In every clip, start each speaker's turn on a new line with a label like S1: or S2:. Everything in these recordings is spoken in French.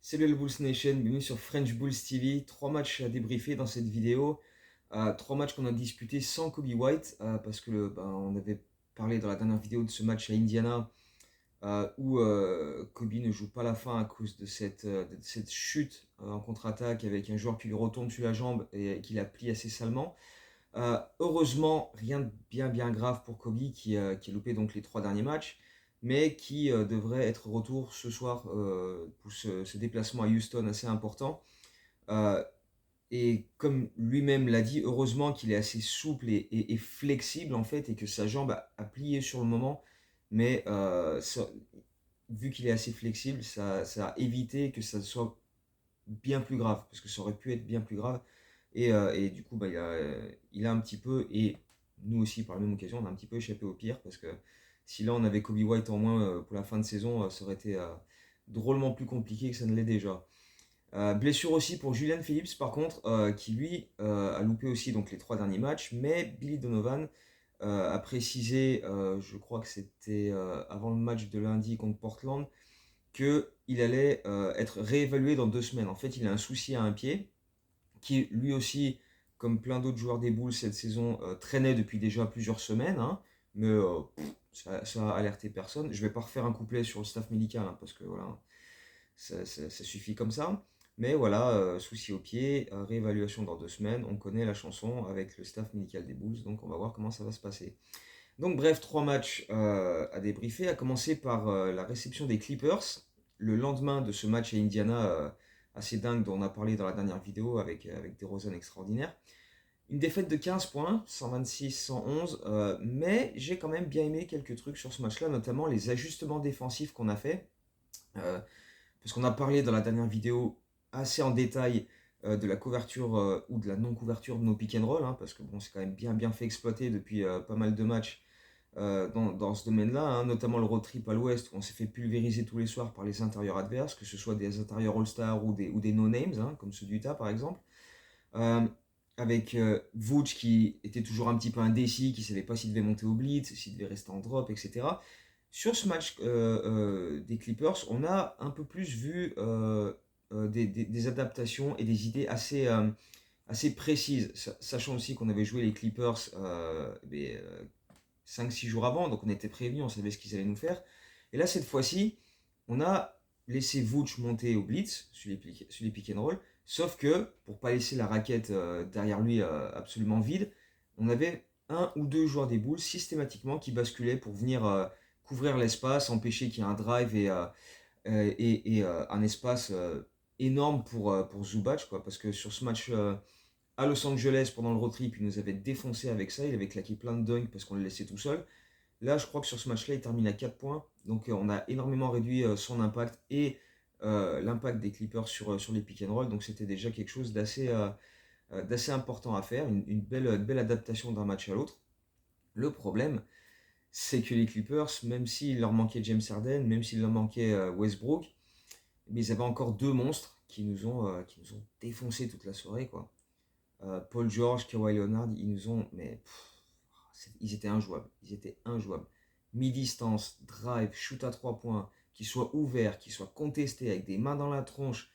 S1: Salut le Bulls Nation, bienvenue sur French Bulls TV. Trois matchs à débriefer dans cette vidéo. Trois matchs qu'on a disputés sans Kobe White parce que on avait parlé dans la dernière vidéo de ce match à Indiana où Kobe ne joue pas la fin à cause de cette chute en contre-attaque avec un joueur qui lui retombe sur la jambe et qui la plie assez salement. Heureusement, rien de bien grave pour Kobe qui a loupé donc les trois derniers matchs, mais qui devrait être retour ce soir pour ce déplacement à Houston assez important. Euh, et comme lui-même l'a dit, heureusement qu'il est assez souple et flexible en fait, et que sa jambe a plié sur le moment, mais vu qu'il est assez flexible, ça a évité que ça soit bien plus grave, parce que ça aurait pu être bien plus grave. Et du coup, il a un petit peu, et nous aussi par la même occasion, on a un petit peu échappé au pire, parce que si là on avait Kobe White en moins pour la fin de saison, ça aurait été drôlement plus compliqué que ça ne l'est déjà. Blessure aussi pour Julian Phillips par contre, qui lui a loupé aussi donc, les trois derniers matchs, mais Billy Donovan a précisé, je crois que c'était avant le match de lundi contre Portland, qu'il allait être réévalué dans 2 semaines. En fait, il a un souci à un pied, qui lui aussi, comme plein d'autres joueurs des Bulls cette saison, traînait depuis déjà plusieurs semaines, hein, mais ça a alerté personne. Je vais pas refaire un couplet sur le staff médical, hein, parce que voilà, ça suffit comme ça. Mais voilà, souci au pied, réévaluation dans 2 semaines, on connaît la chanson avec le staff médical des Bulls, donc on va voir comment ça va se passer. Donc bref, trois matchs à débriefer, à commencer par la réception des Clippers, le lendemain de ce match à Indiana assez dingue dont on a parlé dans la dernière vidéo avec DeRozan extraordinaire. Une défaite de 15 points, 126-111, mais j'ai quand même bien aimé quelques trucs sur ce match-là, notamment les ajustements défensifs qu'on a fait. Euh, Parce qu'on a parlé dans la dernière vidéo assez en détail de la couverture ou de la non-couverture de nos pick and roll, hein, parce que bon, c'est quand même bien fait exploiter depuis pas mal de matchs dans ce domaine-là, hein, notamment le road trip à l'ouest où on s'est fait pulvériser tous les soirs par les intérieurs adverses, que ce soit des intérieurs All-Star ou des no-names, hein, comme ceux d'Utah par exemple. Euh, avec Vooch qui était toujours un petit peu indécis, qui ne savait pas s'il devait monter au blitz, s'il devait rester en drop, etc. Sur ce match des Clippers, on a un peu plus vu des adaptations et des idées assez précises, sachant aussi qu'on avait joué les Clippers 5-6 jours avant, donc on était prévenus, on savait ce qu'ils allaient nous faire. Et là, cette fois-ci, on a laissé Vooch monter au blitz sur les pick and roll, sauf que pour pas laisser la raquette derrière lui absolument vide, on avait un ou deux joueurs des Bulls systématiquement qui basculaient pour venir couvrir l'espace, empêcher qu'il y ait un drive et un espace énorme pour Zubac, quoi, parce que sur ce match à Los Angeles pendant le road trip, il nous avait défoncé avec ça, il avait claqué plein de dunks parce qu'on le laissait tout seul. Là, je crois que sur ce match-là, il termine à 4 points. Donc, on a énormément réduit son impact et l'impact des Clippers sur les pick and roll. Donc, c'était déjà quelque chose d'assez important à faire. Une belle adaptation d'un match à l'autre. Le problème, c'est que les Clippers, même s'il leur manquait James Harden, même s'il leur manquait Westbrook, mais ils avaient encore deux monstres qui nous ont défoncé toute la soirée, quoi. Paul George, Kawhi Leonard, ils nous ont. Mais ils étaient injouables. Ils étaient injouables. Mi-distance, drive, shoot à 3 points, qui soit ouvert, qui soit contesté, avec des mains dans la tronche.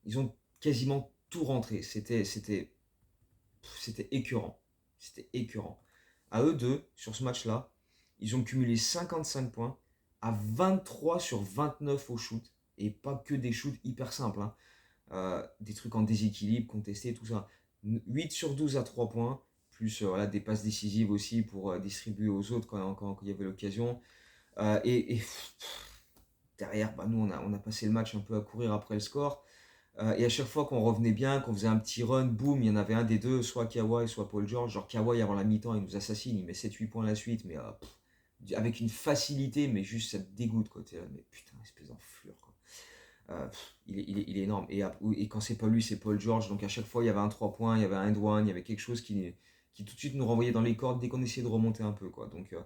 S1: Ils ont quasiment tout rentré. C'était écœurant. C'était écœurant. À eux deux, sur ce match-là, ils ont cumulé 55 points à 23 sur 29 au shoot. Et pas que des shoots hyper simples, hein. Des trucs en déséquilibre, contestés, tout ça. 8 sur 12 à 3 points, plus voilà, des passes décisives aussi pour distribuer aux autres quand il y avait l'occasion. Derrière, nous, on a passé le match un peu à courir après le score. Et à chaque fois qu'on revenait bien, qu'on faisait un petit run, boum, il y en avait un des deux, soit Kawhi, soit Paul George. Genre Kawhi avant la mi-temps, il nous assassine, il met 7-8 points à la suite, mais avec une facilité, mais juste ça te dégoûte, quoi. Là, mais putain, espèce d'enflure, quoi. Il est énorme. Et quand c'est pas lui, c'est Paul George. Donc à chaque fois, il y avait un 3 points, il y avait un end-one, il y avait quelque chose qui tout de suite nous renvoyait dans les cordes dès qu'on essayait de remonter un peu, quoi. Donc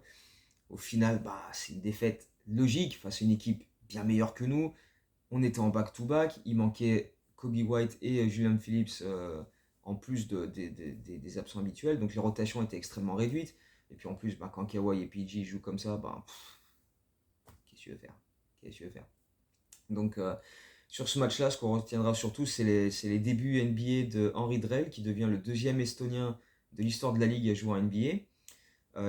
S1: au final, c'est une défaite logique face à une équipe bien meilleure que nous. On était en back-to-back, il manquait Kobe White et Julian Phillips en plus des absents habituels. Donc les rotations étaient extrêmement réduites. Et puis en plus, quand Kawhi et PG jouent comme ça, qu'est-ce que tu veux faire? Qu'est-ce que tu veux faire? Donc Sur ce match-là, ce qu'on retiendra surtout, c'est les débuts NBA de Henry Drell, qui devient le deuxième Estonien de l'histoire de la Ligue à jouer en NBA.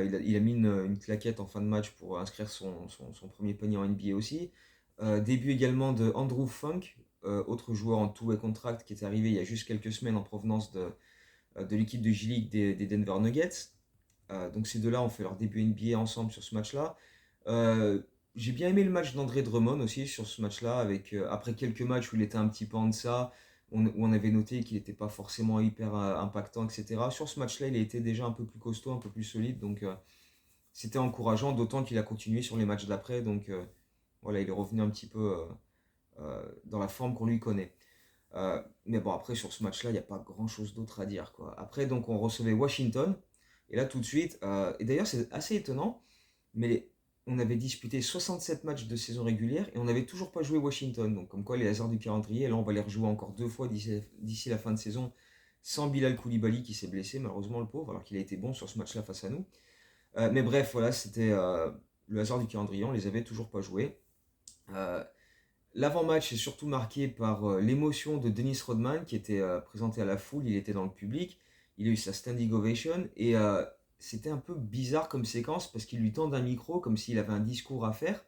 S1: Il a mis une claquette en fin de match pour inscrire son premier panier en NBA aussi. Début également de Andrew Funk, autre joueur en two-way contract qui est arrivé il y a juste quelques semaines en provenance de l'équipe de G-League des Denver Nuggets. Donc ces deux-là ont fait leur début NBA ensemble sur ce match-là. Euh, j'ai bien aimé le match d'André Drummond aussi sur ce match-là, après quelques matchs où il était un petit peu en deçà, où on avait noté qu'il n'était pas forcément hyper impactant, etc. Sur ce match-là, il a été déjà un peu plus costaud, un peu plus solide, donc c'était encourageant, d'autant qu'il a continué sur les matchs d'après, donc voilà, il est revenu un petit peu dans la forme qu'on lui connaît. Mais bon, après, sur ce match-là, il n'y a pas grand-chose d'autre à dire, quoi. Après, donc, on recevait Washington. Et là, tout de suite, et d'ailleurs, c'est assez étonnant, mais on avait disputé 67 matchs de saison régulière et on n'avait toujours pas joué Washington. Donc, comme quoi, les hasards du calendrier, là, on va les rejouer encore 2 fois d'ici la fin de saison, sans Bilal Koulibaly qui s'est blessé, malheureusement, le pauvre, alors qu'il a été bon sur ce match-là face à nous. Mais bref, voilà, c'était le hasard du calendrier, on les avait toujours pas joués. Euh, L'avant-match est surtout marqué par l'émotion de Dennis Rodman qui était présenté à la foule, il était dans le public, il a eu sa standing ovation et c'était un peu bizarre comme séquence parce qu'il lui tendent un micro comme s'il avait un discours à faire,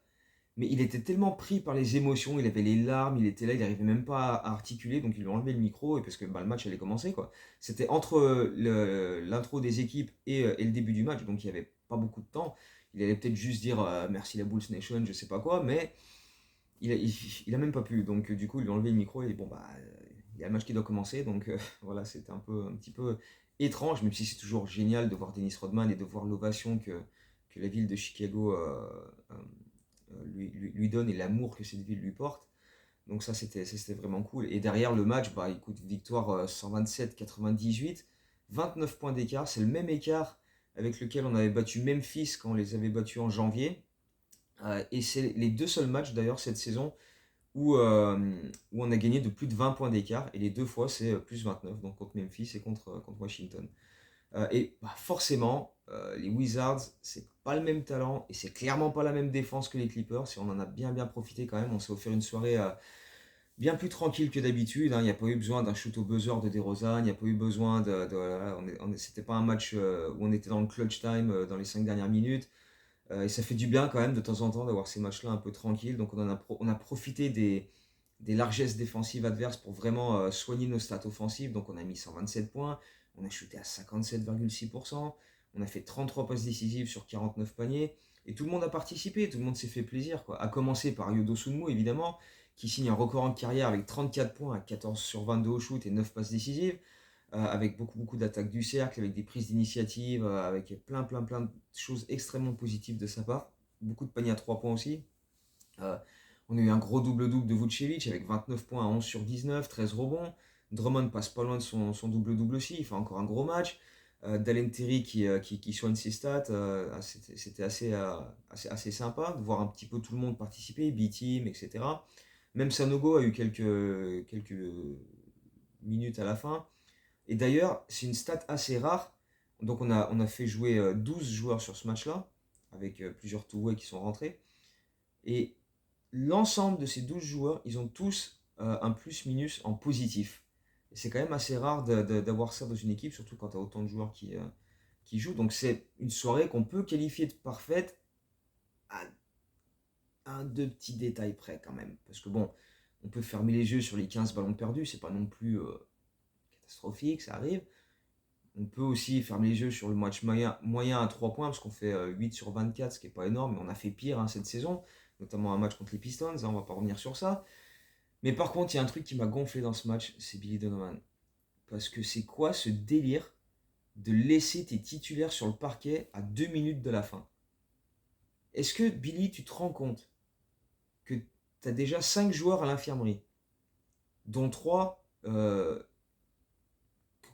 S1: mais il était tellement pris par les émotions, il avait les larmes, il était là, il n'arrivait même pas à articuler, donc ils lui ont enlevé le micro et parce que le match allait commencer quoi. C'était entre l'intro des équipes et le début du match, donc il n'y avait pas beaucoup de temps. Il allait peut-être juste dire merci la Bulls Nation, je sais pas quoi, mais il a même pas pu. Donc, du coup, il lui a enlevé le micro et bon, bah, il y a le match qui doit commencer. Donc, voilà, c'était un petit peu étrange, même si c'est toujours génial de voir Dennis Rodman et de voir l'ovation que la ville de Chicago lui donne et l'amour que cette ville lui porte. Donc, ça, c'était vraiment cool. Et derrière le match, bah, écoute, victoire 127-98, 29 points d'écart. C'est le même écart avec lequel on avait battu Memphis quand on les avait battus en janvier. Et c'est les deux seuls matchs d'ailleurs cette saison où on a gagné de plus de 20 points d'écart. Et les 2 fois, c'est plus 29, donc contre Memphis et contre Washington. Et bah, forcément, les Wizards, c'est pas le même talent et c'est clairement pas la même défense que les Clippers. Et on en a bien bien profité quand même. On s'est offert une soirée bien plus tranquille que d'habitude, hein. Il n'y a pas eu besoin d'un shoot au buzzer de DeRozan. Il n'y a pas eu besoin voilà, c'était pas un match où on était dans le clutch time dans les 5 dernières minutes. Et ça fait du bien quand même de temps en temps d'avoir ces matchs-là un peu tranquilles. Donc on a profité des largesses défensives adverses pour vraiment soigner nos stats offensives. Donc on a mis 127 points, on a shooté à 57,6%, on a fait 33 passes décisives sur 49 paniers. Et tout le monde a participé, tout le monde s'est fait plaisir, quoi. À commencer par Yodo Sunmu, évidemment, qui signe un record en carrière avec 34 points à 14 sur 22 au shoot et 9 passes décisives, avec beaucoup, beaucoup d'attaques du cercle, avec des prises d'initiative, avec plein, plein, plein de choses extrêmement positives de sa part. Beaucoup de paniers à 3 points aussi. Euh, on a eu un gros double-double de Vucevic avec 29 points à 11 sur 19, 13 rebonds. Drummond passe pas loin de son double-double aussi, il fait encore un gros match. Dalen Terry qui soigne ses stats, c'était assez sympa de voir un petit peu tout le monde participer, B-Team, etc. Même Sanogo a eu quelques minutes à la fin. Et d'ailleurs, c'est une stat assez rare. Donc on a fait jouer 12 joueurs sur ce match-là, avec plusieurs two-way qui sont rentrés. Et l'ensemble de ces 12 joueurs, ils ont tous un plus-minus en positif. Et c'est quand même assez rare d'avoir ça dans une équipe, surtout quand tu as autant de joueurs qui jouent. Donc c'est une soirée qu'on peut qualifier de parfaite à deux petits détails près quand même. Parce que bon, on peut fermer les yeux sur les 15 ballons perdus, c'est pas non plus catastrophique, ça arrive. On peut aussi fermer les yeux sur le match moyen à 3 points, parce qu'on fait 8 sur 24, ce qui n'est pas énorme, mais on a fait pire hein, cette saison, notamment un match contre les Pistons, hein, on va pas revenir sur ça. Mais par contre, il y a un truc qui m'a gonflé dans ce match, c'est Billy Donovan. Parce que c'est quoi ce délire de laisser tes titulaires sur le parquet à 2 minutes de la fin? Est-ce que Billy, tu te rends compte que tu as déjà 5 joueurs à l'infirmerie, dont 3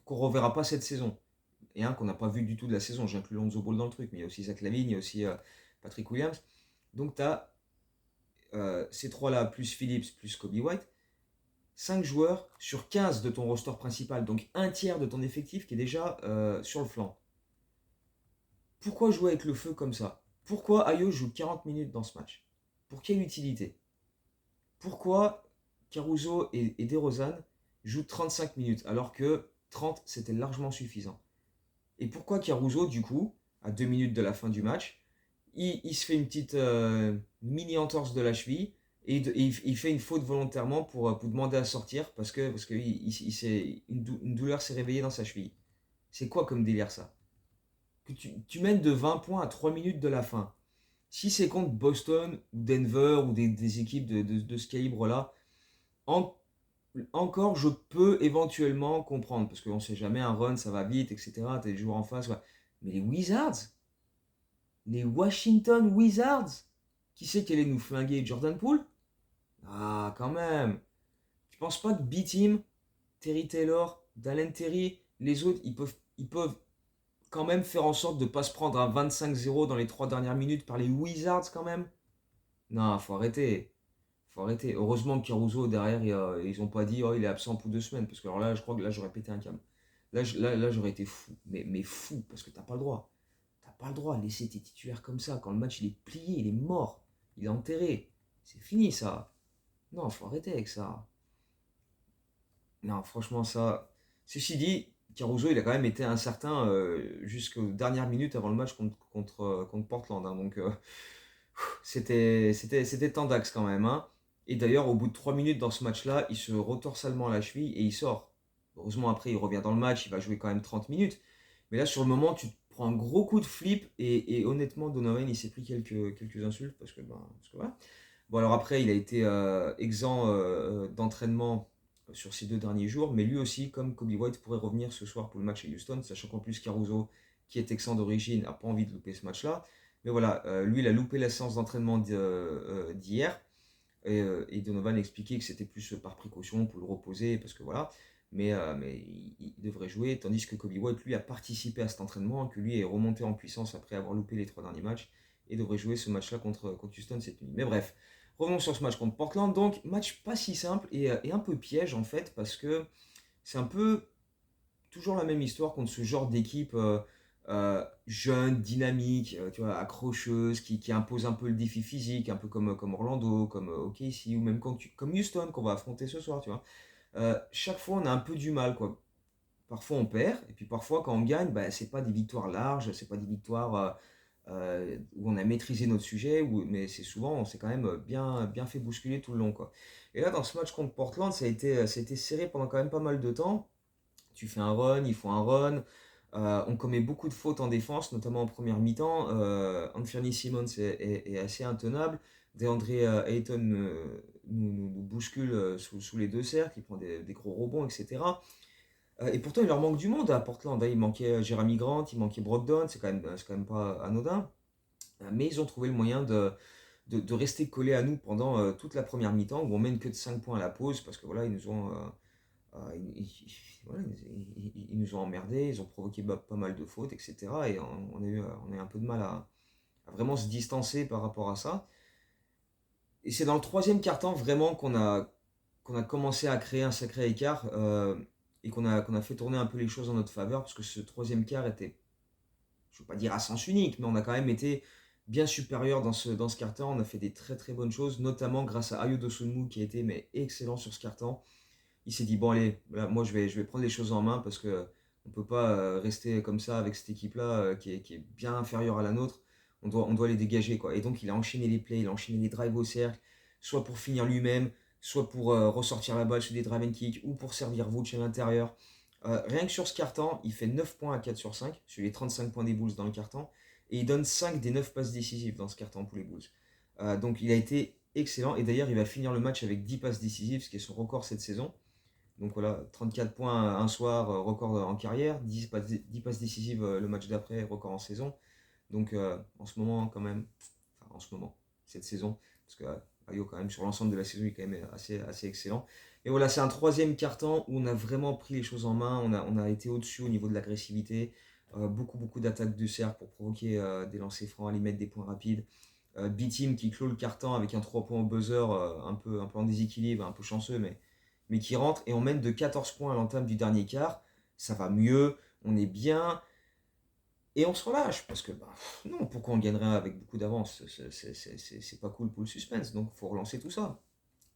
S1: qu'on ne reverra pas cette saison, et un qu'on n'a pas vu du tout de la saison? J'inclus Lonzo Ball dans le truc, mais il y a aussi Zach Lavine, il y a aussi Patrick Williams. Donc tu as ces trois-là, plus Phillips, plus Kobe White, 5 joueurs sur 15 de ton roster principal, donc un tiers de ton effectif qui est déjà sur le flanc. Pourquoi jouer avec le feu comme ça? Pourquoi Ayo joue 40 minutes dans ce match? Pour quelle utilité? Pourquoi Caruso et DeRozan jouent 35 minutes, alors que 30, c'était largement suffisant. Et pourquoi Caruso, du coup, à 2 minutes de la fin du match, il se fait une petite mini entorse de la cheville et il fait une faute volontairement pour demander à sortir parce que une douleur s'est réveillée dans sa cheville. C'est quoi comme délire ça? Que tu mènes de 20 points à 3 minutes de la fin. Si c'est contre Boston ou Denver ou des équipes de ce calibre-là, en- encore je peux éventuellement comprendre parce qu'on ne sait jamais, un run ça va vite, etc. T'as des joueurs en face, ouais. Mais les Wizards, les Washington Wizards, qui c'est qui allait nous flinguer? Jordan Poole? Ah, quand même. Tu penses pas que B-Team, Terry Taylor, Dalen Terry, les autres, ils peuvent quand même faire en sorte de ne pas se prendre un 25-0 dans les 3 dernières minutes par les Wizards quand même? Non, faut arrêter. Faut arrêter. Heureusement que Caruso derrière, ils ont pas dit oh il est absent pour 2 semaines. Parce que alors là, je crois que là j'aurais pété un câble. Là, j'aurais été fou. Mais fou, parce que t'as pas le droit. T'as pas le droit de laisser tes titulaires comme ça. Quand le match il est plié, il est mort. Il est enterré. C'est fini ça. Non, faut arrêter avec ça. Non, franchement, ça. Ceci dit, Caruso, il a quand même été incertain jusqu'aux dernières minutes avant le match contre Portland, hein. Donc, c'était tendax quand même, hein. Et d'ailleurs, au bout de 3 minutes dans ce match-là, il se retorse salement la cheville et il sort. Heureusement, après, il revient dans le match, il va jouer quand même 30 minutes. Mais là, sur le moment, tu te prends un gros coup de flip et honnêtement, Donovan, il s'est pris quelques insultes parce que voilà. Bon, alors après, il a été exempt d'entraînement sur ces 2 derniers jours, mais lui aussi, comme Kobe White, pourrait revenir ce soir pour le match à Houston, sachant qu'en plus Caruso, qui est texan d'origine, n'a pas envie de louper ce match-là. Mais voilà, lui, il a loupé la séance d'entraînement d'hier, et Donovan expliquait que c'était plus par précaution pour le reposer, parce que voilà, mais il devrait jouer, tandis que Kobe White, lui, a participé à cet entraînement, que lui est remonté en puissance après avoir loupé les 3 derniers matchs, et devrait jouer ce match-là contre Houston cette nuit. Mais bref, revenons sur ce match contre Portland. Donc, match pas si simple et un peu piège en fait, parce que c'est un peu toujours la même histoire contre ce genre d'équipe jeune, dynamique, tu vois, accrocheuse, qui impose un peu le défi physique, un peu comme Orlando, comme OKC, ou même comme Houston qu'on va affronter ce soir, tu vois. Chaque fois, on a un peu du mal, quoi. Parfois, on perd, et puis parfois, quand on gagne, bah, c'est pas des victoires larges, c'est pas des victoires où on a maîtrisé notre sujet, mais c'est souvent, on s'est quand même bien fait bousculer tout le long, quoi. Et là, dans ce match contre Portland, ça a été serré pendant quand même pas mal de temps. Tu fais un run, ils font un run. On commet beaucoup de fautes en défense, notamment en première mi-temps. Anthony Simmons est assez intenable. DeAndre Ayton nous bouscule sous les deux cercles, il prend des gros rebonds, etc. Et pourtant, il leur manque du monde à Portland, hein. Il manquait Jeremy Grant, il manquait Brogdon, c'est quand même pas anodin. Mais ils ont trouvé le moyen de rester collés à nous pendant toute la première mi-temps, où on mène que de 5 points à la pause, parce que voilà, ils nous ont, voilà, ils nous ont emmerdés, ils ont provoqué pas mal de fautes, etc. Et on a eu un peu de mal à vraiment se distancer par rapport à ça. Et c'est dans le troisième quart-temps vraiment qu'on a commencé à créer un sacré écart et qu'on a fait tourner un peu les choses en notre faveur, parce que ce troisième quart était, je ne veux pas dire à sens unique, mais on a quand même été bien supérieur dans ce quart-temps. On a fait des très très bonnes choses, notamment grâce à Ayo Dosunmu qui a été mais, excellent sur ce quart-temps. Il s'est dit bon allez, là, moi je vais prendre les choses en main parce que on peut pas rester comme ça avec cette équipe-là qui est bien inférieure à la nôtre. On doit les dégager quoi. Et donc il a enchaîné les plays, il a enchaîné les drives au cercle, soit pour finir lui-même, soit pour ressortir la balle sur des drive and kick ou pour servir Vooch à l'intérieur. Rien que sur ce carton, il fait 9 points à 4 sur 5 sur les 35 points des Bulls dans le carton et il donne 5 des 9 passes décisives dans ce carton pour les Bulls. Donc il a été excellent et d'ailleurs il va finir le match avec 10 passes décisives, ce qui est son record cette saison. Donc voilà, 34 points un soir, record en carrière, 10 passes décisives le match d'après, record en saison. Donc en ce moment quand même, enfin en ce moment, cette saison, parce que Ayo quand même sur l'ensemble de la saison il est quand même assez excellent. Et voilà, c'est un troisième quart-temps où on a vraiment pris les choses en main, on a été au-dessus au niveau de l'agressivité, beaucoup d'attaques de cercle pour provoquer des lancers francs, aller mettre des points rapides. B-Team qui clôt le carton avec un 3 points au buzzer, un peu en déséquilibre, un peu chanceux, mais qui rentre et on mène de 14 points à l'entame du dernier quart. Ça va mieux, on est bien et on se relâche parce que non, pourquoi on gagnerait avec beaucoup d'avance? C'est pas cool pour le suspense, donc il faut relancer tout ça.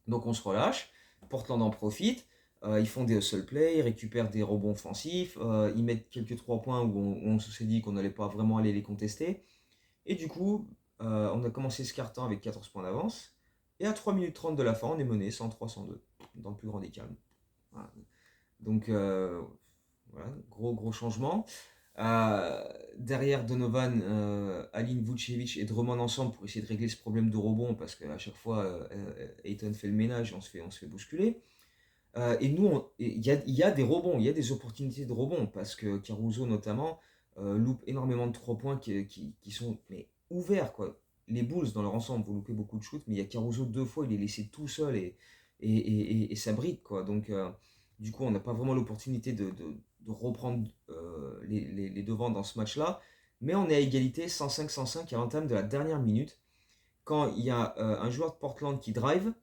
S1: Donc on se relâche, Portland en profite. Ils font des hustle plays, ils récupèrent des rebonds offensifs, ils mettent quelques 3 points où on s'est dit qu'on n'allait pas vraiment aller les contester. Et du coup, on a commencé ce quart-temps avec 14 points d'avance. Et à 3 minutes 30 de la fin, on est mené 103-102, dans le plus grand des calmes. Voilà. Donc, voilà, gros changement. Derrière Donovan, Alin Vucevic et Drummond ensemble pour essayer de régler ce problème de rebond parce qu'à chaque fois, Ayton fait le ménage et on se fait bousculer. Et nous, il y a des rebonds, il y a des opportunités de rebond parce que Caruso notamment loupe énormément de 3 points qui sont mais, ouverts, quoi. Les Bulls dans leur ensemble, vous loupez beaucoup de shoots, mais il y a Caruso 2 fois, il est laissé tout seul et ça brille, quoi. Donc, du coup, on n'a pas vraiment l'opportunité de reprendre les devants dans ce match-là, mais on est à égalité 105-105 à l'entame de la dernière minute quand il y a un joueur de Portland qui drive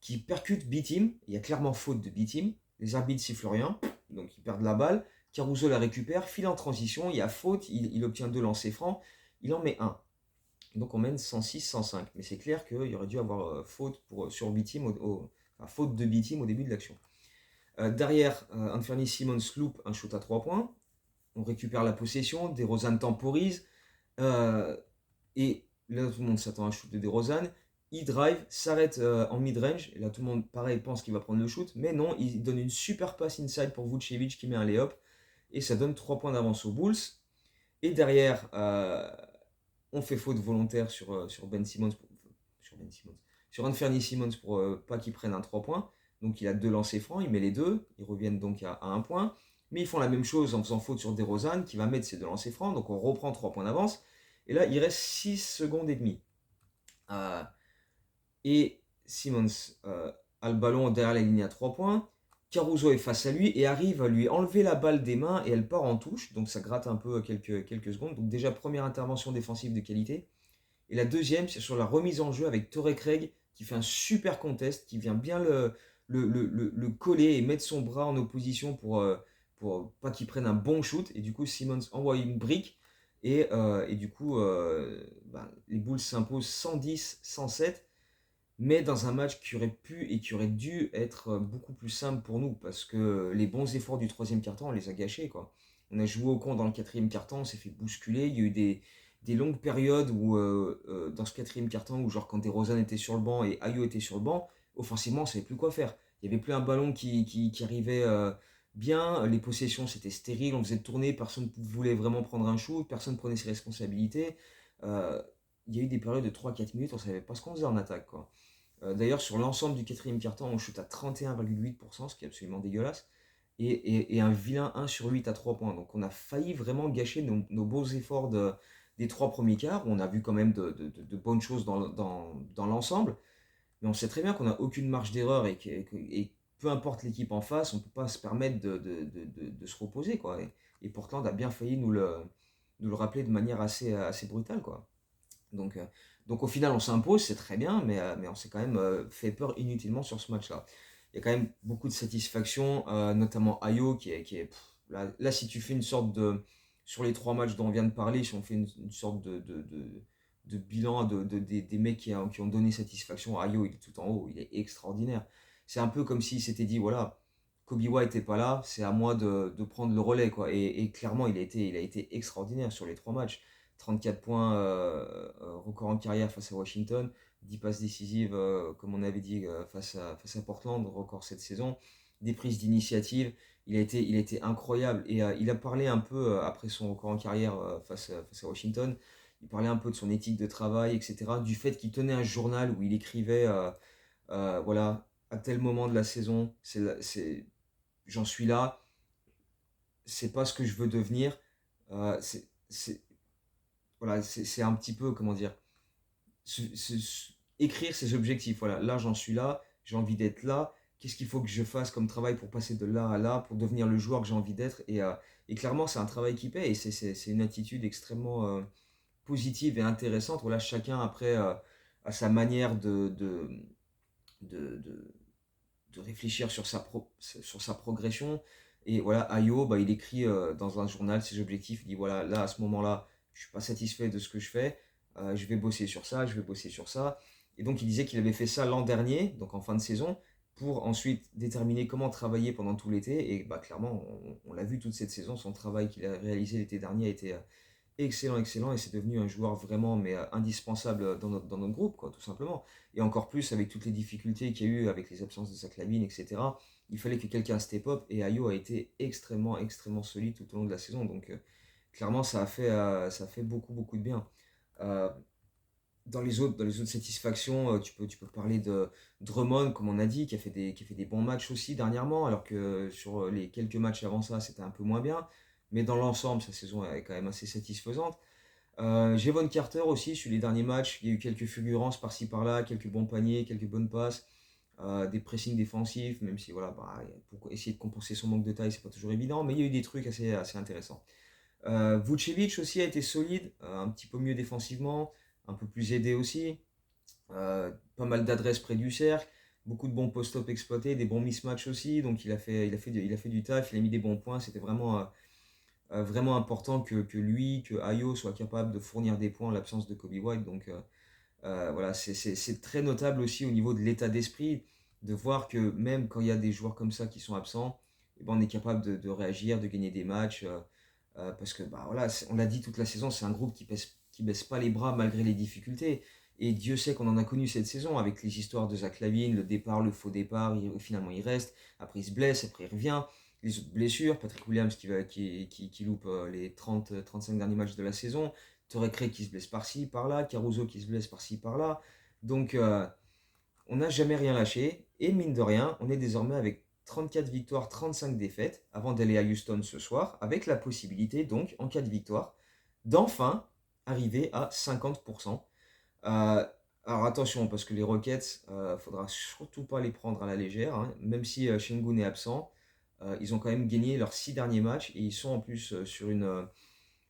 S1: qui percute B-Team. Il y a clairement faute de B-Team. Les arbitres sifflent rien, donc ils perdent la balle. Caruso la récupère, file en transition, il y a faute, il obtient 2 lancers francs, il en met un. Donc on mène 106-105. Mais c'est clair qu'il y aurait dû avoir faute sur B-Team, enfin, faute de B-Team au début de l'action. Derrière, Anthony Simmons loupe un shoot à 3 points. On récupère la possession, DeRozan temporise. Et là, tout le monde s'attend à un shoot de DeRozan. Il drive, s'arrête en mid-range. Et là, tout le monde, pareil, pense qu'il va prendre le shoot. Mais non, il donne une super passe inside pour Vucevic qui met un lay-up. Et ça donne 3 points d'avance aux Bulls. Et derrière, on fait faute volontaire sur Ben Simmons. Sur Anthony Simmons pour pas qu'il prenne un 3 points. Donc il a 2 lancers francs, il met les 2. Ils reviennent donc à 1 point. Mais ils font la même chose en faisant faute sur DeRozan qui va mettre ses 2 lancers francs. Donc on reprend 3 points d'avance. Et là, il reste 6 secondes et demie. Et Simmons a le ballon derrière la ligne à 3 points. Caruso est face à lui et arrive à lui enlever la balle des mains et elle part en touche. Donc ça gratte un peu quelques secondes. Donc déjà, première intervention défensive de qualité. Et la deuxième, c'est sur la remise en jeu avec Torrey Craig qui fait un super contest, qui vient bien le coller et mettre son bras en opposition pour pas qu'il prenne un bon shoot. Et du coup, Simmons envoie une brique. Et du coup, les Bulls s'imposent 110-107, mais dans un match qui aurait pu et qui aurait dû être beaucoup plus simple pour nous, parce que les bons efforts du troisième quart-temps, on les a gâchés, quoi. On a joué au con dans le quatrième quart-temps, on s'est fait bousculer, il y a eu des longues périodes où, dans ce quatrième quart-temps, où genre quand DeRozan était sur le banc et Ayo était sur le banc, offensivement, on savait plus quoi faire. Il n'y avait plus un ballon qui arrivait bien, les possessions c'était stérile, on faisait tourner, personne ne voulait vraiment prendre un shoot, personne ne prenait ses responsabilités. Euh, il y a eu des périodes de 3-4 minutes, on ne savait pas ce qu'on faisait en attaque, quoi. D'ailleurs, sur l'ensemble du quatrième quart-temps, on shoot à 31,8%, ce qui est absolument dégueulasse, et un vilain 1 sur 8 à 3 points. Donc on a failli vraiment gâcher nos beaux efforts des 3 premiers quarts, où on a vu quand même de bonnes choses dans l'ensemble, mais on sait très bien qu'on n'a aucune marge d'erreur et peu importe l'équipe en face, on ne peut pas se permettre de se reposer, quoi. Et Portland a bien failli nous le rappeler de manière assez brutale, quoi. Donc, euh, donc au final, on s'impose, c'est très bien, mais on s'est quand même fait peur inutilement sur ce match-là. Il y a quand même beaucoup de satisfaction, notamment Ayo, là, si tu fais une sorte de... Sur les 3 matchs dont on vient de parler, si on fait une sorte de bilan des mecs qui ont donné satisfaction, Ayo, il est tout en haut, il est extraordinaire. C'est un peu comme s'il s'était dit, voilà, Kobe White n'est pas là, c'est à moi de prendre le relais, quoi. Et clairement, il a été extraordinaire sur les 3 matchs. 34 points, record en carrière face à Washington, 10 passes décisives, comme on avait dit, face à Portland, record cette saison, des prises d'initiative, il a été incroyable. Et il a parlé un peu, après son record en carrière face à Washington, il parlait un peu de son éthique de travail, etc., du fait qu'il tenait un journal où il écrivait, voilà, à tel moment de la saison, j'en suis là, c'est pas ce que je veux devenir, c'est voilà, c'est un petit peu, comment dire, écrire ses objectifs. Voilà, là j'en suis là, j'ai envie d'être là. Qu'est-ce qu'il faut que je fasse comme travail pour passer de là à là, pour devenir le joueur que j'ai envie d'être. Et clairement, c'est un travail qui paie et c'est une attitude extrêmement positive et intéressante. Voilà, chacun après a sa manière de, de, de réfléchir sur sa progression. Et voilà, Ayo, il écrit dans un journal ses objectifs. Il dit voilà, là à ce moment-là, je suis pas satisfait de ce que je fais. Je vais bosser sur ça, je vais bosser sur ça. Et donc il disait qu'il avait fait ça l'an dernier, donc en fin de saison, pour ensuite déterminer comment travailler pendant tout l'été. Et bah, clairement, on l'a vu toute cette saison, son travail qu'il a réalisé l'été dernier a été excellent, excellent, et c'est devenu un joueur vraiment mais, indispensable dans notre groupe, quoi, tout simplement. Et encore plus avec toutes les difficultés qu'il y a eu avec les absences de Zach LaVine, etc. Il fallait que quelqu'un step up, et Ayo a été extrêmement, extrêmement solide tout au long de la saison. Donc clairement, ça a fait beaucoup, beaucoup de bien. Euh, dans les autres satisfactions, tu peux parler de Drummond, comme on a dit, qui a fait des bons matchs aussi dernièrement, alors que sur les quelques matchs avant ça, c'était un peu moins bien. Mais dans l'ensemble, sa saison est quand même assez satisfaisante. Jevon Carter aussi, sur les derniers matchs, il y a eu quelques fulgurances par-ci par-là, quelques bons paniers, quelques bonnes passes, des pressings défensifs, même si voilà, bah, pour essayer de compenser son manque de taille, c'est pas toujours évident, mais il y a eu des trucs assez intéressants. Vucevic aussi a été solide, un petit peu mieux défensivement, un peu plus aidé aussi. Pas mal d'adresses près du cercle, beaucoup de bons post-up exploités, des bons mismatchs aussi. Donc il a fait du taf, il a mis des bons points. C'était vraiment, vraiment important que lui, que Ayo soit capable de fournir des points en l'absence de Kobe White. Donc voilà, c'est très notable aussi au niveau de l'état d'esprit de voir que même quand il y a des joueurs comme ça qui sont absents, eh ben, on est capable de réagir, de gagner des matchs. Parce que bah, voilà, on l'a dit toute la saison, c'est un groupe qui baisse pas les bras malgré les difficultés. Et Dieu sait qu'on en a connu cette saison avec les histoires de Zach LaVine, le départ, le faux départ, finalement il reste, après il se blesse, après il revient, les autres blessures, Patrick Williams qui loupe les 30-35 derniers matchs de la saison, Torrey Craig qui se blesse par-ci, par-là, Caruso qui se blesse par-ci, par-là. Donc on n'a jamais rien lâché, et mine de rien, on est désormais avec 34 victoires, 35 défaites, avant d'aller à Houston ce soir, avec la possibilité donc, en cas de victoire, d'enfin arriver à 50%. Euh, alors attention, parce que les Rockets, faudra surtout pas les prendre à la légère, hein. Même si Şengün est absent, ils ont quand même gagné leurs 6 derniers matchs, et ils sont en plus sur une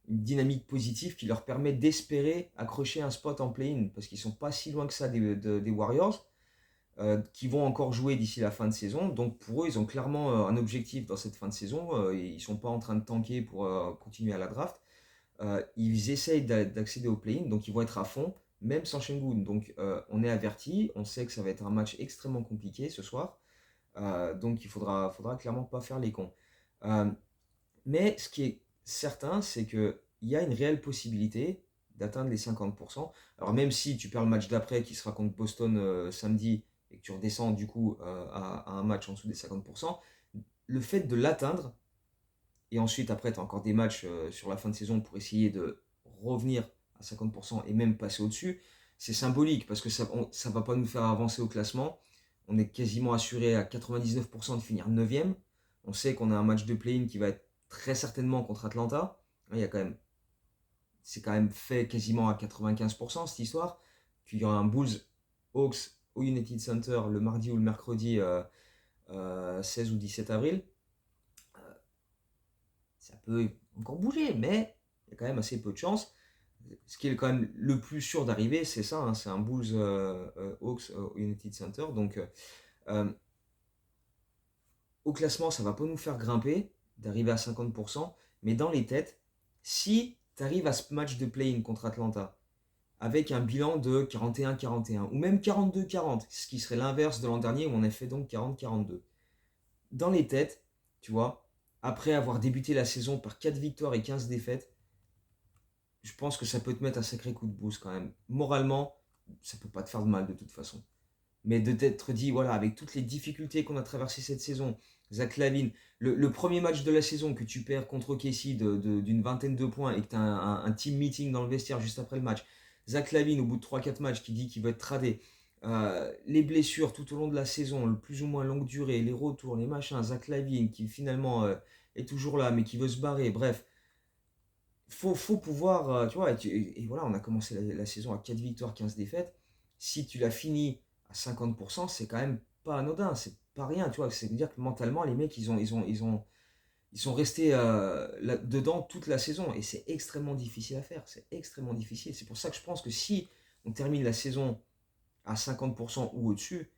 S1: dynamique positive qui leur permet d'espérer accrocher un spot en play-in, parce qu'ils sont pas si loin que ça des Warriors, qui vont encore jouer d'ici la fin de saison. Donc pour eux, ils ont clairement un objectif dans cette fin de saison. Et ils ne sont pas en train de tanker pour continuer à la draft. Ils essayent d'accéder au play-in, donc ils vont être à fond, même sans Şengün. Donc on est averti, on sait que ça va être un match extrêmement compliqué ce soir. Donc faudra clairement pas faire les cons. Euh, mais ce qui est certain, c'est qu'il y a une réelle possibilité d'atteindre les 50%. Alors même si tu perds le match d'après qui sera contre Boston samedi et que tu redescends du coup à un match en dessous des 50%, le fait de l'atteindre, et ensuite après tu as encore des matchs sur la fin de saison pour essayer de revenir à 50% et même passer au-dessus, c'est symbolique parce que ça ne va pas nous faire avancer au classement. On est quasiment assuré à 99% de finir 9ème. On sait qu'on a un match de play-in qui va être très certainement contre Atlanta. Il y a quand même, c'est quand même fait quasiment à 95% cette histoire. Qu'il y aura un Bulls Hawks au United Center le mardi ou le mercredi 16 ou 17 avril. Ça peut encore bouger, mais il y a quand même assez peu de chance. Ce qui est quand même le plus sûr d'arriver, c'est ça, hein, c'est un Bulls Hawks au United Center. Donc euh, au classement, ça va pas nous faire grimper d'arriver à 50%, mais dans les têtes, si tu arrives à ce match de play-in contre Atlanta avec un bilan de 41-41 ou même 42-40, ce qui serait l'inverse de l'an dernier où on a fait donc 40-42. Dans les têtes, tu vois, après avoir débuté la saison par 4 victoires et 15 défaites, je pense que ça peut te mettre un sacré coup de boost quand même. Moralement, ça peut pas te faire de mal de toute façon. Mais de t'être dit, voilà, avec toutes les difficultés qu'on a traversées cette saison, Zach LaVine, le premier match de la saison que tu perds contre Casey d'une vingtaine de points et que tu as un team meeting dans le vestiaire juste après le match, Zach LaVine au bout de 3-4 matchs qui dit qu'il va être tradé, les blessures tout au long de la saison, le plus ou moins longue durée, les retours, les machins, Zach LaVine qui finalement est toujours là mais qui veut se barrer, bref, faut pouvoir, tu vois, et voilà, on a commencé la saison à 4 victoires, 15 défaites. Si tu l'as fini à 50%, c'est quand même pas anodin, c'est pas rien, tu vois. C'est-à-dire que mentalement, les mecs, ils sont restés dedans toute la saison. Et c'est extrêmement difficile à faire, c'est extrêmement difficile. C'est pour ça que je pense que si on termine la saison à 50% ou au-dessus,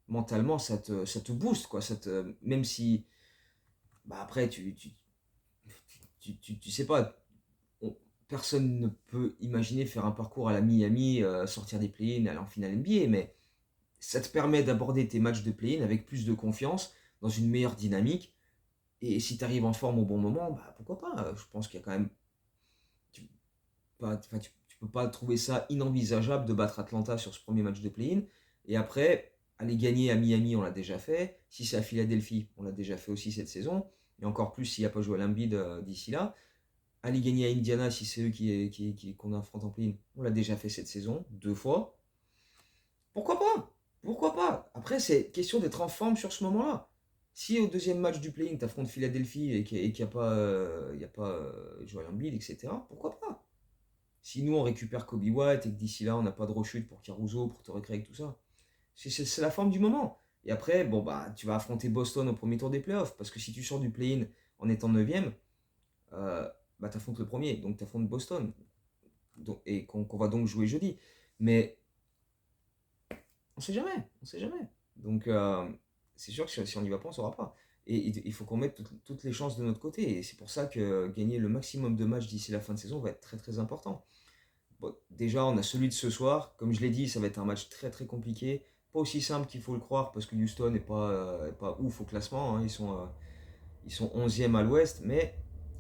S1: mentalement, ça te booste, quoi. Même si, bah après, tu sais pas, on- personne ne peut imaginer faire un parcours à la Miami, sortir des play-ins, aller en finale NBA, mais ça te permet d'aborder tes matchs de play-in avec plus de confiance, dans une meilleure dynamique. Et si tu arrives en forme au bon moment, bah, pourquoi pas? Je pense qu'il y a quand même. Tu, tu peux pas trouver ça inenvisageable de battre Atlanta sur ce premier match de play-in. Et après, aller gagner à Miami, on l'a déjà fait. Si c'est à Philadelphie, on l'a déjà fait aussi cette saison. Et encore plus s'il n'y a pas joué à l'Embiid d'ici là. Aller gagner à Indiana, si c'est eux qu'on affronte en play-in, on l'a déjà fait cette saison, 2 fois. Pourquoi pas? Pourquoi pas? Après, c'est question d'être en forme sur ce moment-là. Si au deuxième match du play-in, tu affrontes Philadelphie et qu'il n'y a pas, Joel Embiid, etc., pourquoi pas? Si nous, on récupère Kobe White et que d'ici là, on n'a pas de rechute pour Caruso, pour te recréer avec tout ça, c'est la forme du moment. Et après, bon, bah, tu vas affronter Boston au premier tour des playoffs. Parce que si tu sors du play-in en étant 9ème, bah, tu affrontes le premier. Donc, tu affrontes Boston. Donc, et qu'on va donc jouer jeudi. Mais on sait jamais. On sait jamais. Donc, c'est sûr que si on n'y va pas, on ne saura pas. Et il faut qu'on mette toutes les chances de notre côté. Et c'est pour ça que gagner le maximum de matchs d'ici la fin de saison va être très très important. Bon, déjà, on a celui de ce soir. Comme je l'ai dit, ça va être un match très très compliqué. Pas aussi simple qu'il faut le croire parce que Houston n'est pas ouf au classement, hein. Ils sont 11e à l'ouest, mais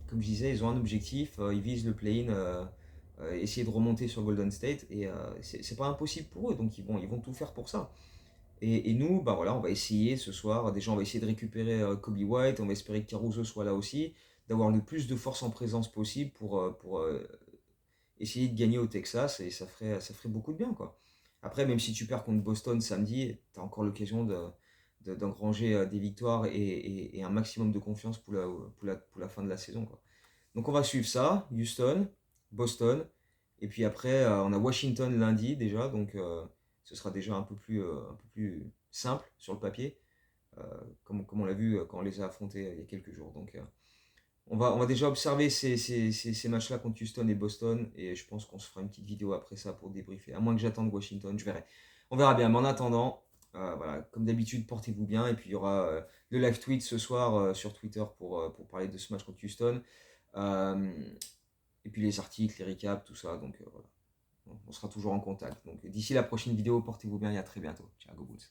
S1: comme je disais, ils ont un objectif. Ils visent le play-in, essayer de remonter sur Golden State. Et c'est pas impossible pour eux, donc ils vont tout faire pour ça. Et nous, bah voilà, on va essayer ce soir. Déjà, on va essayer de récupérer Kobe White. On va espérer que Caruso soit là aussi. D'avoir le plus de force en présence possible pour essayer de gagner au Texas. Et ça ferait beaucoup de bien, quoi. Après, même si tu perds contre Boston samedi, tu as encore l'occasion d'engranger des victoires et un maximum de confiance pour la fin de la saison, quoi. Donc on va suivre ça, Houston, Boston, et puis après on a Washington lundi déjà, donc ce sera déjà un peu plus simple sur le papier, euh, comme on l'a vu quand on les a affrontés il y a quelques jours. Donc on va déjà observer ces matchs-là contre Houston et Boston, et je pense qu'on se fera une petite vidéo après ça pour débriefer, à moins que j'attende Washington, je verrai. On verra bien, mais en attendant, voilà, comme d'habitude, portez-vous bien, et puis il y aura le live tweet ce soir sur Twitter pour parler de ce match contre Houston. Euh, et puis les articles, les récaps, tout ça. Donc voilà, on sera toujours en contact. Donc d'ici la prochaine vidéo, portez-vous bien et à très bientôt. Ciao, go Bulls.